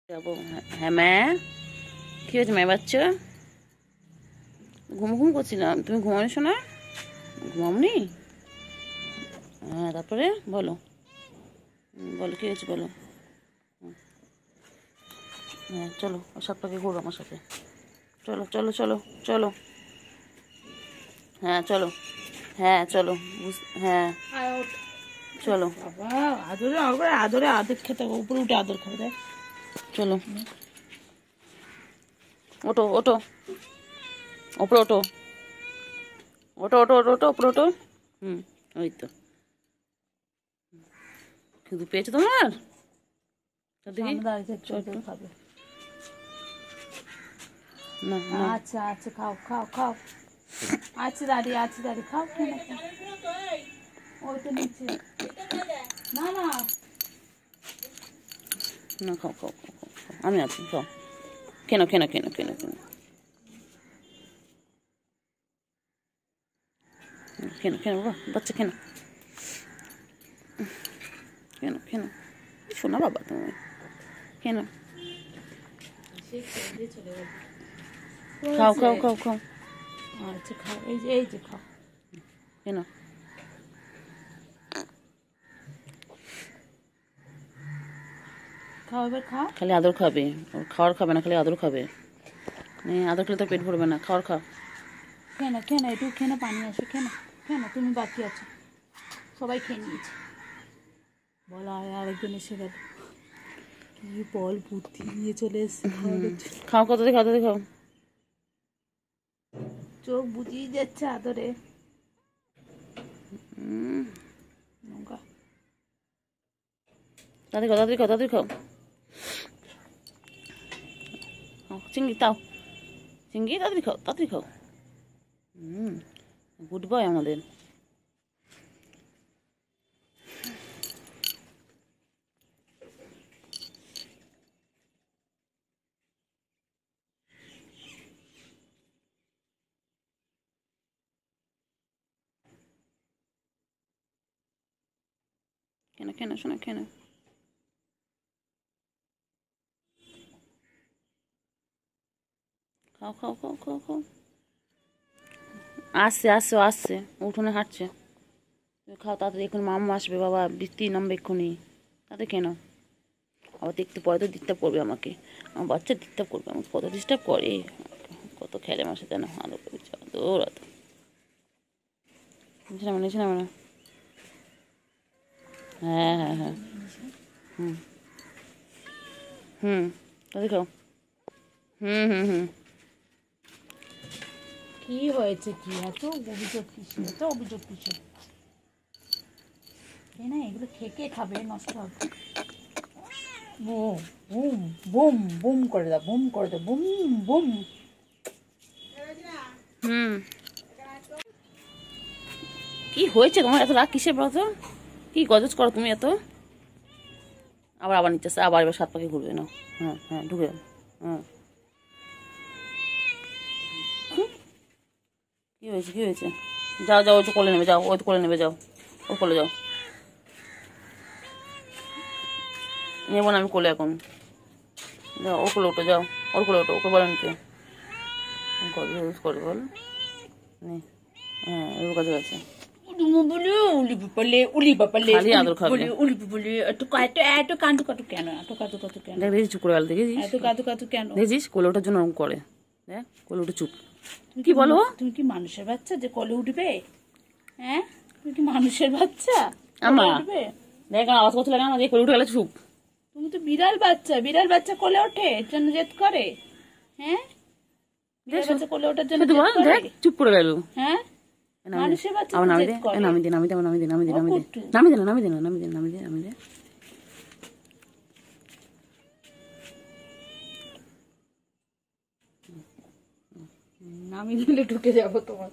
যাবো। হ্যাঁ মা, কি হয়েছে মায়ের বাচ্চা? ঘুম ঘুম করছিলাম, তুমি ঘুমানো শোনা? ঘুমাওনি? হ্যাঁ তারপরে বলো, বলো কি হয়েছে বলো। হ্যাঁ চলো ওর সাত পাকে ঘুরো আমার সাথে, চলো চলো চলো চলো। হ্যাঁ চলো, হ্যাঁ চলো, হ্যাঁ চলো। আদরে আদরে আদর খেতে উপরে উঠে আদর খাবে দেখ। চলো ওটো ওটো, ওপরে ওটো, ওটো ওটো ওটো ওটো ওপরে ওটো। ওই তো কিন্তু পেয়েছো তোমার খাবে। না না আচ্ছা আচ্ছা খাও খাও খাও। আচ্ছা দাঁড়িয়ে আছে দাঁড়িয়ে খাও। ওই তো নিচে না না না খাও খাও খাও খাও খাও। আমি আছি খাও। কেন কেন কেন কেন কেন কেন কেন বাবা বাচ্চা কেন কেন কেন শোনা বাবা তুমি কেন? খাও খাও খাও খাও। আচ্ছা খাও এই যে খাও। কেন খাও এবার খাও। খালি আদর খাবে, ওর খাওয়ার খাবে না, খালি আদর খাবে। আদর খেলে তো পেট ভরবে না, খাওয়ার খাও। কেন কেন একটু কেন পানি আসো কেন কেন তুমি বাকি আছো, সবাই খেয়ে নিয়েছে। বলা আরেকজন এসে গেল, কি বল বুদ্ধি নিয়ে চলে এসছে। খাও কত দিয়ে খাও, খাও। চোখ বুঝিয়ে যাচ্ছে আদরে। তাড়াতাড়ি খাও তাড়াতাড়ি খাও তাড়াতাড়ি খাও। চিংড়ি তাও, চিংড়ি তাড়াতাড়ি খাও তাড়াতাড়ি খাও। গুড বয় আমাদের। কেন কেন শোনা কেন? খাও খাও খাও খাও খাও। আসছে আসছে আসছে, উঠোনে হাঁটছে। খাও তাড়াতাড়ি, এখন মামা আসবে, বাবা বৃষ্টি নামবে এক্ষুনি, তাতে কেন? আবার তো একটু পরে তো ডিস্টার্ব করবে আমাকে, আমার বাচ্চা ডিস্টার্ব করবে আমাকে, কত ডিস্টার্ব করে, কত খেলে আমার সাথে না আদর করেছে আদর আদর। নিচে নামা নিচে নামা না। হ্যাঁ হ্যাঁ হ্যাঁ তাদের খাও। কি হয়েছে কি এত অভিযোগ কিসে, এত অভিযোগ কিসে? না এগুলো খেকে খাবে, নষ্ট হবে। বুম বুম বুম বুম করে দাও, বুম করে দাও, বুম বুম। কি হয়েছে তোমার এত রাগ কিসের বলো তো? কি গজজ করো তুমি এত? আবার আবার নিচ্ছে আবার, এবার সাত পাখি ঘুরবে না। হ্যাঁ হ্যাঁ ঢুকে হ্যাঁ। কি হয়েছে কি হয়েছে? যাও যাও, ওই তো কোলে নেবে, যাও ওই তো কোলে নেবে, যাও ওর কোলে যাও। নেবো না আমি কোলে এখন, যাও ওর কোলে ওঠো, যাও ওর কোলে ওঠো, ওকে বলে নিতে ইউজ করে বল। হ্যাঁ ওর কাছে গেছে, খালি আদর খাবে। দেখেছিস চুপ করে গেল, দেখেছিস কোলে ওঠার জন্য ওরকম করে, দেখ কোলে উঠে চুপ। কি বলো? তুমি কি মানুষের বাচ্চা যে কোলে উঠবে? হ্যাঁ তুমি কি মানুষের বাচ্চা আমা দেখ আওয়াজ করছিল না, কোলে উঠে গেলে চুপ। তুমি তো বিড়াল বাচ্চা, বিড়াল বাচ্চা কোলে ওঠে জন্য জেদ করে? হ্যাঁ বিড়াল বাচ্চা কোলে ওঠার জন্য দেখ চুপ করে গেল। হ্যাঁ মানুষের বাচ্চা নামি দে নামি দে নামি দে নামি দে নামি দে নামি দে নামি দে নামি দে নামি দে নামি দে নামি দে। নামি দিলে ঢুকে যাবো তোমার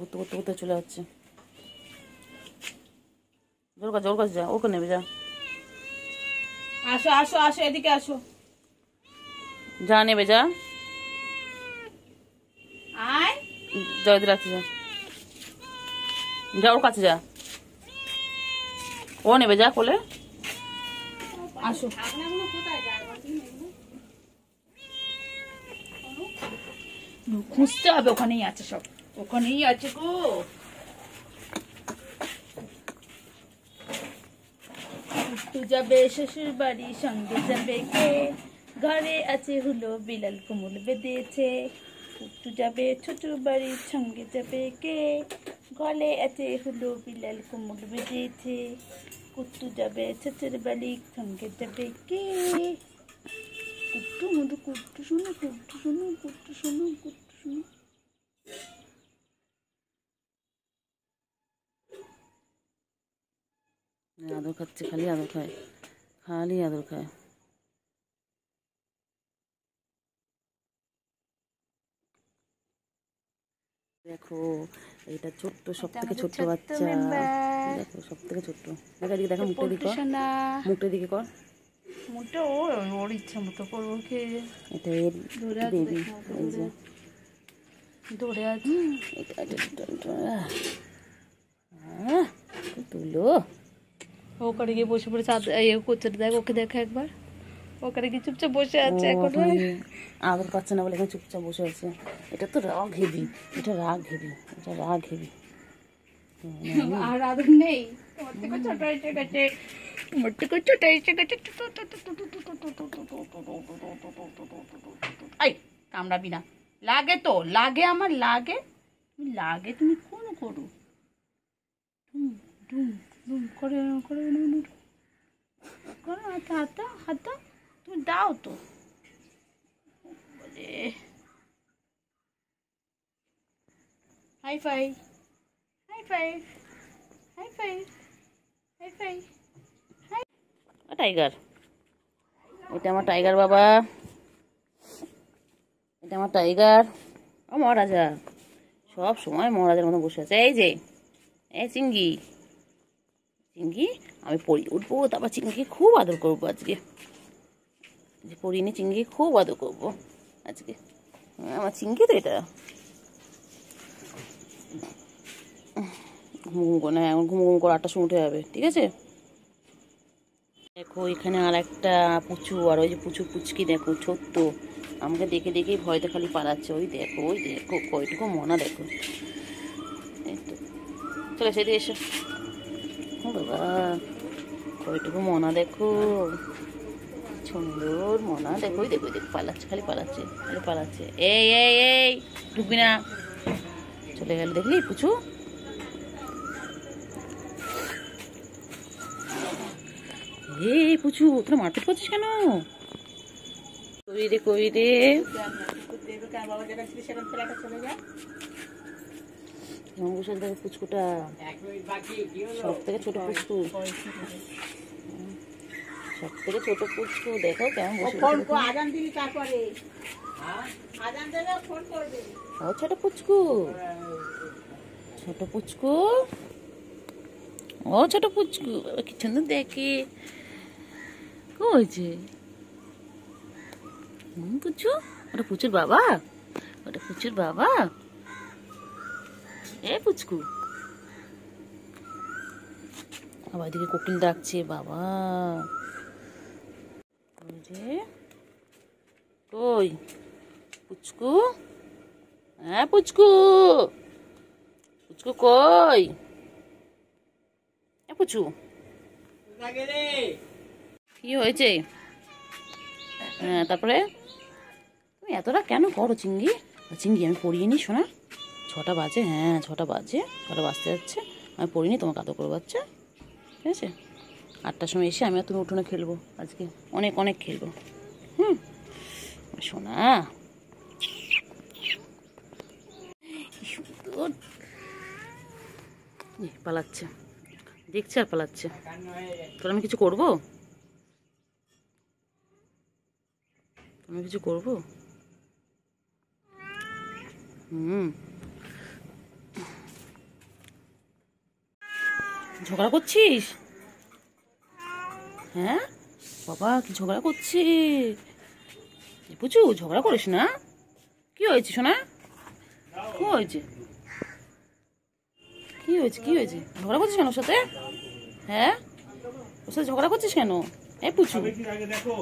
করতে করতে করতে চলে যাচ্ছে। জোর কাছে ওর কাছে যা, ওকে নেবে যা। আসো আসো আসো এদিকে আসো, যা নেবে যা, আয় যা ওদের রাখতে যা, যা ওর কাছে যা, ও নেবে যা কোলে। আসো, খুঁজতে হবে, ওখানেই আছে সব, ওখানেই আছে গো। একটু যাবে শ্বশুর বাড়ি, সঙ্গে যাবে কে, ঘরে আছে হলো বিলাল কোমল বেঁধেছে। একটু যাবে শ্বশুর বাড়ির, সঙ্গে যাবে কে, ঘরে আছে হলো বিলাল কোমল বেঁধেছে। কুট্টু যাবে শ্বশুর বাড়ির, সঙ্গে যাবে কে। কুট্টু মধু, কুট্টু শোনো, কুট্টু শোনো, কুট্টু শোনো, কুট্টু শোনো। আদর খাচ্ছে, খালি আদর খায়, খালি আদর খায়। দেখো এটা ছোট্ট, সব থেকে ছোট্ট বাচ্চা, দেখো সব থেকে ছোট্ট। দেখো এদিকে, দেখো মুখটা দিকে কর, মুখটা দিকে কর, মুখটা ওর ইচ্ছা মতো করবো। এটা এর বেবি, এই যে দৌড়ে আছে। তুলো ওখানে গিয়ে বসে পড়ে চাঁদ করছে, দেখ ওকে দেখা একবার, ওখানে গিয়ে চুপচাপ বসে আছে এখন। আদর পাচ্ছে না বলে এখানে চুপচাপ বসে আছে। এটা তো রাগ হেভি, এটা রাগ হেভি, এটা রাগ হেভি। আর আদর নেই, ছোট এসে গেছে, ছোট এসে গেছে। আই কামড়াবি না, লাগে তো লাগে, আমার লাগে, তুমি লাগে, তুমি কোনো করো ডুম ডুম করে করে করো, হাতা হাতা হাতা, তুমি দাও তো। বলে high five, high five, high five, high five. Tiger, এটা আমার টাইগার বাবা, এটা আমার টাইগার। ও মহারাজা, সব সময় মহারাজার মতো বসে আছে। এই যে এই চিঙ্গি, চিঙ্গি আমি পড়িয়ে উঠবো, তারপর চিঙ্গি খুব আদর করবো আজকে। যে পড়িয়ে নিয়ে চিঙ্গি খুব আদর করবো আজকে। আমার চিঙ্গি তো এটা ঘুমঘুম না, এখন ঘুমঘুম করে 8টার সময় উঠে যাবে, ঠিক আছে। দেখো এখানে আর একটা পুচু, আর ওই যে পুচু পুচকি দেখো ছোট্ট, আমাকে দেখে দেখেই ভয়তে খালি পালাচ্ছে। ওই দেখো, ওই দেখো কয়টুকু মনা দেখো। এই তো চলে সেদিকে এসো। ও বাবা, কয়টুকু মনা দেখো, সুন্দর মনা দেখো। ওই দেখো, দেখো পালাচ্ছে, খালি পালাচ্ছে, খালি পালাচ্ছে। এই এই এই ঢুকবি না, চলে গেল দেখলি পুচু। এই পুচু, তোরা মারপিট করছিস কেন? কই রে, কই রে, পুচকুটা সব থেকে ছোট পুচকু, সব থেকে ছোট পুচকু। দেখো কেমন বসে ও ছোট পুচকু, ছোট পুচকু, ও ছোট পুচকু, কি সুন্দর দেখে। কইছে পুচু, ওটা পুচুর বাবা, ওটা পুচুর বাবা। এ পুচকু, আবার এদিকে কোকিল ডাকছে বাবা। কই পুচকু, হ্যাঁ পুচকু, পুচকু কই, পুচু কি হয়েছে? হ্যাঁ তারপরে তুমি এতটা কেন করো চিঙ্গি? চিঙ্গি আমি পড়িয়ে নি শোনা, 6টা বাজে, হ্যাঁ 6টা বাজে, 6টা বাজতে যাচ্ছে, আমি পড়িনি, তোমাকে আদর করবো বাচ্চা, ঠিক আছে। 8টার সময় এসে আমি আর তুমি উঠোনে খেলবো আজকে, অনেক অনেক খেলবো। শোনা সুন্দর পালাচ্ছে, দেখছে আর পালাচ্ছে। তোর আমি কিছু করবো, আমি কিছু করবো? ঝগড়া করছিস? হ্যাঁ বাবা, কি ঝগড়া করছিস? পুচু ঝগড়া করিস না। কি হয়েছে শোনা, কি হয়েছে, কি হয়েছে, কি হয়েছে? ঝগড়া করছিস কেন ওর সাথে? হ্যাঁ ওর সাথে ঝগড়া করছিস কেন? এই পুচু, আগে দেখো